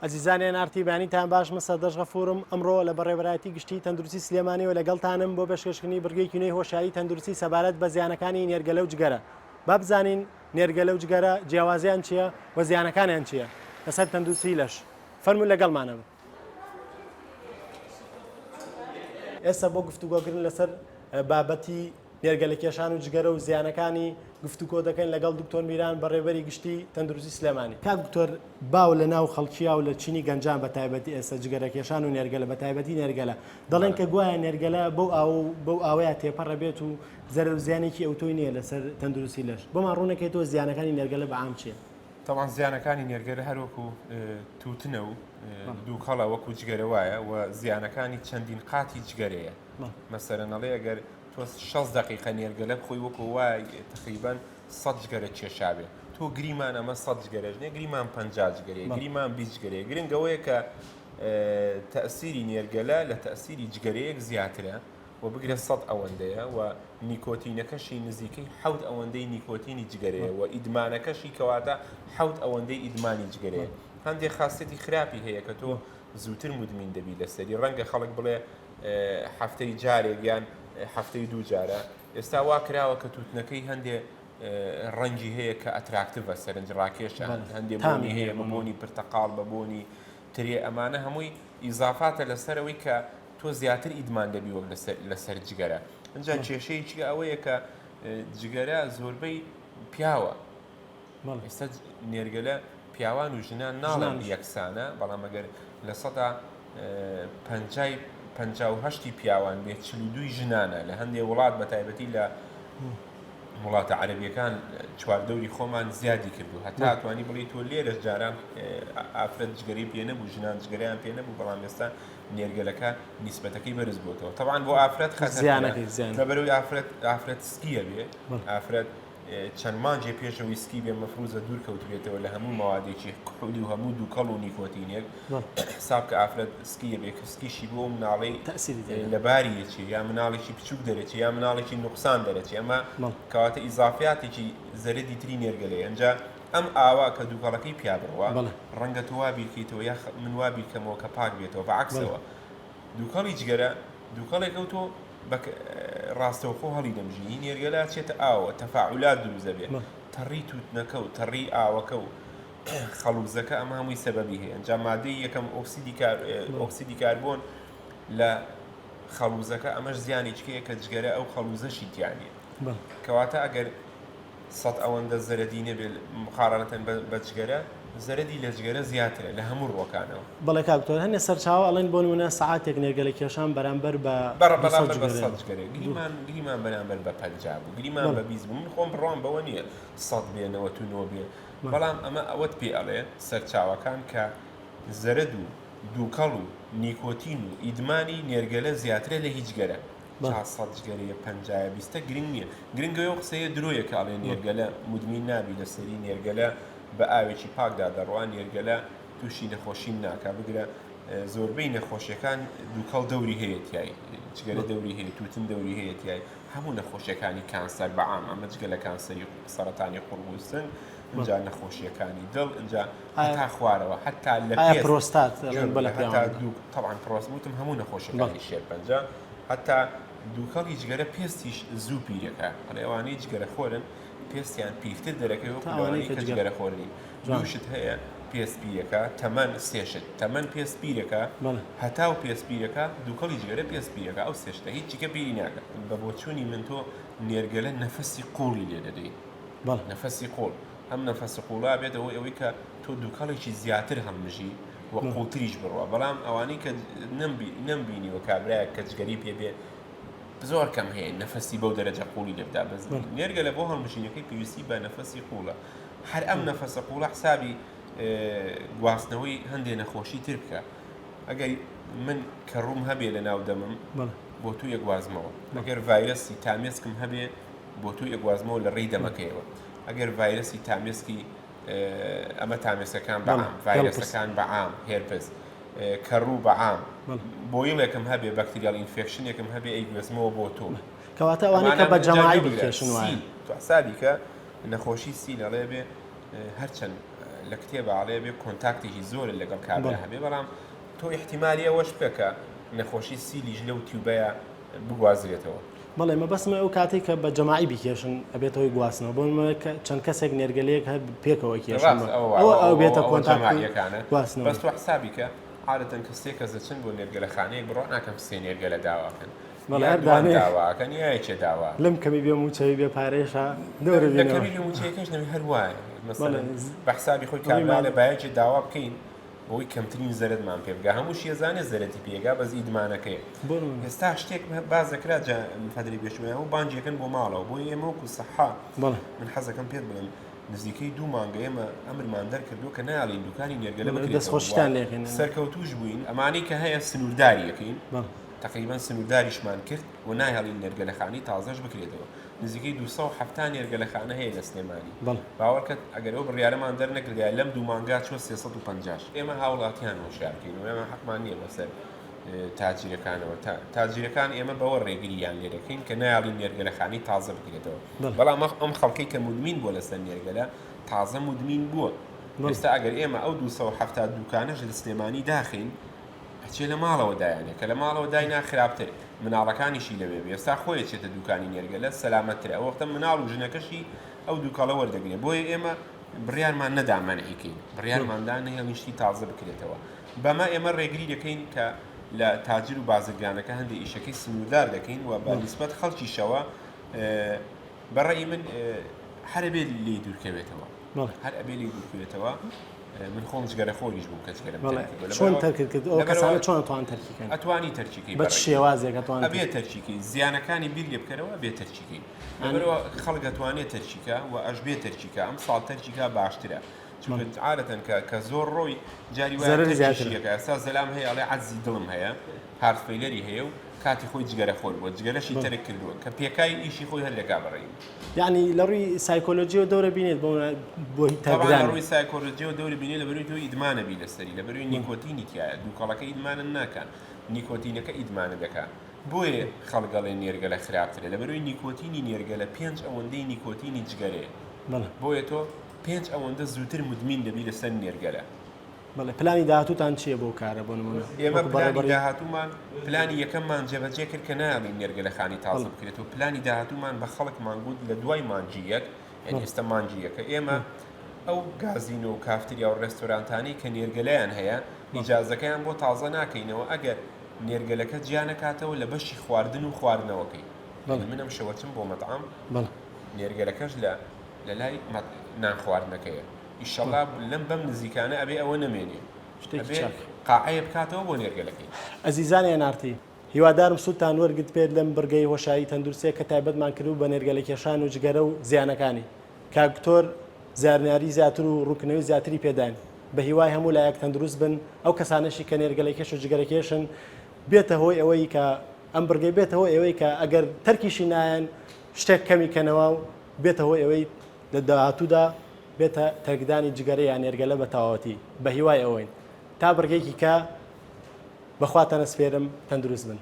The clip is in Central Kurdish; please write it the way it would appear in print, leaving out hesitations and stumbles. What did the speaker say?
ئەزیزانیان ئارتیبانیتان باش مەسە دەشغەفورم ئەمڕۆ لە بەڕێوەبەرایەتی گشتی تەندروستی سلێمانی و لەگەڵتانم بۆ پێشکەشکردنی بڕگەی کونەی هۆشایی تەندروستی سەبارەت بە زیانەکانی نێرگەلە و جگەرە. با بزانین نێرگەلە و جگەرە جیاوازیان چییە و زیانەکانیان چییە لەسەر تەندروستی لەش. فەرموو لەگەڵمانە بن. ئێستا بۆ گفتوگۆکردن لەسەر بابەتی نێرگەلەکێشان و جگەرە و زیانەکانی گفتوگۆ دەکەین لەگەڵ دکتۆر میران بەڕێوەبەری گشتی تەندروستی سلێمانی. کاک دکتۆر باو لە ناو خەڵکییا و لە چینی گەنجان بە تایبەتی ئێستا جگەرەکێشان و نێرگەلە بە تایبەتی نێرگەلە دەڵێن کە گوایە نێرگەلە بەو ئاوەیە تێپەڕە بێت و زەرەر و زیانێکی ئەوتۆی نییە لەسەر تەندروستی لەش. بۆمان ڕوونەکەیتەوە زیانەکانی نێرگەلە بە عام چییە؟ طبعا زیانەکانی نێرگەلە هەروەکو تووتنە و دوو کەڵە وەکو جگەرە وایە و زیانەکانی چەندین قاتی جگەرەیە. مەسەرەنەڵێ ئەگەر تۆ 6 دقیقە نێرگەلە بخۆی وەکو وای تقریبان 100 جگەرە کێشابێ. تۆ گریمان ئەمە 100 جگەرەش نیە، گریمان 50 جگەرەیە، گریمان 20 جگەرەیە. گرنگەوەیە کە تەئسیری نێرگەلە لە تەئسیری جگەرەیەک زیاترە و بگرە 100 ئەوەندەیە و نیکۆتینەکەشی نزیکەی 7 ئەوەندەی نیکۆتینی جگەرەیە و ئیدمانەکەشی کەواتە 7 ئەوەندەی ئیدمانی جگەرەیە. هەندێک خاستەتی خراپی هەیە کە تۆ زووتر مدمین دەبی لەسەری. ڕەنگە خەڵک بڵێ هەفتەی جارێک یان هەفتەی دوو جارە. ئێستا وا کراوە کە تووتنەکەی هەندێ ڕەنگی هەیە کە ئەتراکتیڤە سەرنج ڕاکێشە، هەندێک بۆنی هەیە بە بۆنی پرتەقاڵ بە بۆنی ترێ. ئەمانە هەمووی ئیزافاتە لەسەرەوەی کە تۆ زیاتر ئیدمان دەبی وەک لەسەر جگەرە. ئەنجا کێشەیەکی ئەوەیە کە جگەرە زۆربەی پیاوە. ئێستا نێرگەلە پیاوان و ژنان ناڵێن یەکسانە، بەڵام ئەگەر لە سەدا 58 پیاوان بێت 42 ژنانە. لە هەندێک وڵات بە تایبەتی لە وڵاتە عەرەبیەکان چواردەوری خۆمان زیادی کردو، هەتا توانی بڵێ تۆ لێرە جاران ئافرەت جگەرەی پێ نەبوو، ژنان جگەرەیان پێ نەبوو، بەڵام ئێستا نێرگەلەکە نیسبەتەکەی بەرز بووتەوە. طبعاً بۆ ئافرەت خەتەرە لەبەرەوەی ئافرەت سکیە بێ، ئافرەت چەند مانجێ پێشەوەی سکی بێ مەفروزە دوور کەوتبێتەوە لە هەموو ماوادێکی کوحولی و هەموو دووکەڵ و نیکۆتینێک. حساب کە ئافرەت سکیە بێ کە سکیشی بۆ مناڵەی لە باریەکی یا مناڵێکی بچووک دەرێتی یا مناڵێکی نوقسان دەرێتی. ئەمە کەواتە ئیزافیاتێکی زەرەدی تری نێرگەلەیە. ئەنجا ئەم ئاوا کە دووکەڵەکەی پیا بڕوە ڕەنگە تۆ وا بیرکەیتەوە یا من وا بیرکەمەوە کە پاک بێتەوە. بەعەکسەوە دووکەڵی جگەرە دووکەڵێک ئەو تۆ ڕاستەوخۆ هەڵی دەمژی نێرگەلە چێتە ئاوە تەفاعولات دروست دەبێت، تەڕی تووتنەکە و تەڕی ئاوەکە و خەڵوزەکە ئەمە هەمووی سەبەبی هەیە. ئەنجا مادەی یەکەم ئۆکسیدی کاربۆن لە خەڵوزەکە ئەمەش زیانێکیەیە کە جگەرە ئەو خەڵوزەشی تیانێ. کەواتە ئەگەر 100 ئەوەندە زەرەدی نەبێت مقارنەتەن بە جگەرە، زەرەدی لە جگەرە زیاترە لە هەموو ڕۆکانەوە. بەڵێ کاکتۆر هەندێک سەرچاوە ئەڵێن بۆ نمونە سەعاتێک نێرگەلەکێشان بەرامبەر بە 100 جگەرە گریمان بەرامبەر بە 50 بوو، گریمان بە 20 بوو. من خۆم بڕوام بەوە نییە 100 بێ 99 بێ، بەڵام ئەمە ئەوەت پێ ئەڵێ سەرچاوەکان کە زەرەد و دووکەڵ و نیکۆتین و ئیدمانی نێرگەلە زیاترە لە هیچ گەرە. 100 جگەرەیە 50 گرنگ نییە. گرنگەوە قسەیە درۆیە کە ئەڵێ نێرگەلە مدمین نابی لەسەری نێرگەلە بە ئاوێکی پاکدا دەڕوان، نێرگەلە تووشی نەخۆشیم ناکە. بگرە زۆربەی نەخۆشیەکان دووکەڵ دەوری هەیە تیای، جگەرە دەوری هەیە، تووتن دەوری هەیە تیای. هەموو نەخۆشیەکانی کانسەر بەعام، ئەمە جگە لە کانسەری سەرەتانی قوڕبووسن، اینجا نەخۆشیەکانی دڵ، اینجا هەتا خوارەوە هەتا لە پرۆستات طبعاً پرۆستوتم هەموو نەخۆشیەکانی شێرپەنجە، هەتا دووکەڵی جگەرە پێستیش زوو پیرەکە. ئەوانەی جگەرە خۆرن پێستیان پیرتر دەرەکەی و ئەوانەی کە جگەرە خۆرنی. دووشت هەیە پێسپیرەکە تەمەن سێشت، تەمەن پێسپیرەکە هەتا و پێسپیرەکە دووکەڵی جگەرە پێسپیرەکە ئەو سێشتە هیچیکە پیری ناکە. بە بۆچوونی من تۆ نێرگەلە نەفەسی قوڵی لێ دەدەی، نەفەسی قوڵ. ئەم نەفەسی قوڵا بێتەوە ئەوەی کە تۆ دووکەڵێکی زیاتر هەڵمژی وە قوڵتریش بڕوە. بەڵام ئەوانەی کە نەمبینیوە کابرایە کە جگەری پێ بێ زۆر کەم هەیە نەفەسی بەو دەرەجە قوڵی لێبدا. بەس نێرگەلە بۆ هەڵمژینەکەی پێویستی بە نەفەسی قوڵە. هەر ئەم نەفەسە قوڵە حسابی گواستنەوەی هەندێک نەخۆشی تر بکە. ئەگەر من کە ڕووم هەبێ لە ناو دەمم بۆ تو یەکوازمەوە، ئەگەر ڤایرەسی تامێسکم هەبێ بۆ تو یەکوازمەوە لە ڕێی دەمەکەیەوە. ئەگەر ڤایرەسی تامێسکی ئەمە تامێسەکان بەعام، ڤایرەسەکان بەعام، هێرپز کەڕوو بەعام، بۆیڵێکم هەبێ بەکتریال ئینفێکشنێکم هەبێ ئەیگوێزمەوە بۆ تۆ. کەواتە ئەوانەی کە بە جەماعی بکێشن وایە تو حسابی کە نەخۆشی سی لەڵێ بێ هەرچەند لە کتێبە ئاڵێ بێ کۆنتاکتێکی زۆر لەگەڵ کابرا هەبێ بەڵام تۆ احتیمالی ئەوەش بکە نەخۆشی سیلیش لەو تیوبەیە بگوازرێتەوە. بەڵێ مە بەسمە ئەو کاتێک کە بە جەماعی بیکێشن ئەبێتەوەی گواستنەوە بۆ چەند کەسێک نێرگەلەیەک هەر پێکەوە کێشن ئەو بێتە کۆنتاکتەکانە گواستنەوە. بەس تۆ حسابی کە عادەتەن کە سێ کەس دەچن بۆ نێرگەلەخانەیەک بڕۆ ناکەم سێ نێرگەلە داواکەن داواکەن یاچێ داوا لەم کەمی بێ موچەوی بێ پارێشە لە کەمی بێ موچەکەش نەوی هەروایە بە حسابی خۆی کابرا لە بایەکی داوا بکەین بۆی کەمترین زەرتمان پێ بگە هەموو شێزانێ زەرەتی پێگا بەس ئیدمانەکەی ئێستا شتێک بازەکرا فەدری بێشوێ و بانجیەکەن بۆ ماڵەوە بۆ ئێمە وەکو سەحا من حەزەکەم پێت بڵێن نزیکەی 2 مانگە ئێمە ئەمرمان دەرکردو کە ناڵین دوکانی نێرگەلە دەستخۆشتان لێکن سەرکەوتوش بووین ئەمانی کە هەیە سنوورداریەکەین تقریبا سنوورداریشمان کرد و نایهڵین نێرگەلەخانی تازەش بکرێتەوە نزیکەی 270 نێرگەلەخانە هەیە لە سلێمانی باوەڕکەت ئەگەر ئەو بڕیارەمان دەرنەکردیا لەم 2 مانگا چوە 350 ئێمە هاوڵاتیان هۆشیارکەین و ئێمە حەقمان نییە بەسەر تاجیرەکانەوە تاجیرەکان ئێمە بەوە ڕێگریان لێ دەکەین کە نایڵین نێرگەلەخانی تازە بکرێتەوە بەڵام ئەم خەڵکەی کە مودمین بووە لەسەر نێرگەلە تازە مودمین بووە ئێستا ئەگەر ئێمە ئەو 270 دوکانەش لە سلێمانی داخین هەچێ لە ماڵەوە دایانێ کە لە ماڵەوە داینا خراپتر مناڵەکانیشی لەوێ بێ ئێستا خۆی چێتە دوکانی نێرگەلە سەلامەتترە ئەو وەختە مناڵ و ژنەکەشی ئەو دووکەڵە وەردەگرێت بۆیە ئێمە بڕیارمان نەدا مەنعیکەین بڕیارماندا نەهێڵنیشتی تازە بکرێتەوە بەمە ئێمە ڕێگری دەکەین کە لە تاجر و بازرگانەکە هەندێک ئیشەکەی سنووردار دەکەین و بە نیسبەت خەڵکیشەوە بەڕێی من هەر بێت لێ دوورکەوێتەوە هەر ئەبێ لێ دوورکەوێتەوە من خۆم جگەرە خۆریش بووم کە جگەرم چۆن تەرکرد ئەو کەسانە چۆن ئەتوان تەرکیکەن ئەتوانی تەرکیکەی بە شێوازێک ئەتوان ئەبێ تەرکیکەی زیانەکانی بیر لێ بکەرەوە بێ تەرکیکەی لەبەرەوە خەڵک ئەتوانێت تەرکیکە و ئەش بێ تەرکیکە ئەم ساڵ تەرکیکە باشترە چونکە عادەتەن کە زۆر ڕۆی جاری وایەکە ئێستا زەلام هەیە ئەڵێ عەزی دڵم هەیە هارفەیلەری هەیە و کاتی خۆی جگەرە خۆر بووە جگەرەشی تەرک کردووە کە پێکای ئیشی خۆی هەر لەکا بەڕێی یعنی لە ڕووی سایکۆلۆژیەوە دەورە بینێت بۆ لە ڕووی سایکۆلۆژیەوە دەورە بینێت لە بەروی تۆ ئیدمانە بی لەسەری لە بەروی نیکۆتینی تایە دووکەڵەکە ئیدمانە ناکەن نیکۆتینەکە ئیدمانە دەکات بۆیە خەڵگەڵێ نێرگەلە خراپترە لە بەروی نیکۆتینی نێرگەلە 5 ئەوەندەی نیکۆتینی جگەرەیە بۆیە تۆ 5 ئەوەندە زووتر مدمین دەبی لەسەر نێرگەلە بەڵێ پلانی داهاتووتان چییە بۆ کارە بۆ نمونە ئێمە پلانی داهاتوومان پلانی یەکەممان جێبەجێ کرد کە ناڵین نێرگەلەخانی تازە بکرێتەوە پلانی داهاتوومان بە خەڵکمان گوت لە دوای مانجیەک یعنی ئێستا مانجیەکە ئێمە ئەو گازینە و کافتریا و ڕێستۆرانتانی کە نێرگەلەیان هەیە ئیجازەکەیان بۆ تازە ناکەینەوە ئەگەر نێرگەلەکە جیانەکاتەوە لە بەشی خواردن و خواردنەوەکەی منم شەوەچم بۆ مەطعام نێرگەلەکەش لە لای نان خواردنەکەیە ئیشەڵا لەم بەم نزیکانە ئەبێ ئەوە نەمێنێ قاعەیە بکاتەوە بۆ نێرگەلەکەی ئەزیزانی نارتی هیوادارم سوودتان وەرگرت پێت لەم بڕگەی هۆشایی تەندروستێ کە تایبەتمان کردو بە نێرگەلەکێشان و جگەرە و زیانەکانی کاکتۆر زارنیاری زیاتر و ڕوونکردنەوەی زیاتری پێداین بە هیوای هەموو لایەک تەندروست بن ئەو کەسانەشی کە نێرگەلەکێش و جگەرەکێشن بێتە هۆی ئەوەی کە ئەم بڕگەی بێتە هۆی ئەوەی کە ئەگەر تەرکیشی نایەن شتێک کەمی کەنەوە و بێتە هۆی ئەوەی لە داهاتوودا بێتە تەرکدانی جگەرە یان نێرگەلە بە تەواوەتی بە هیوای ئەوەین تا بڕگەیەکی کە بەخواتانە سپێرم تەندروست بن.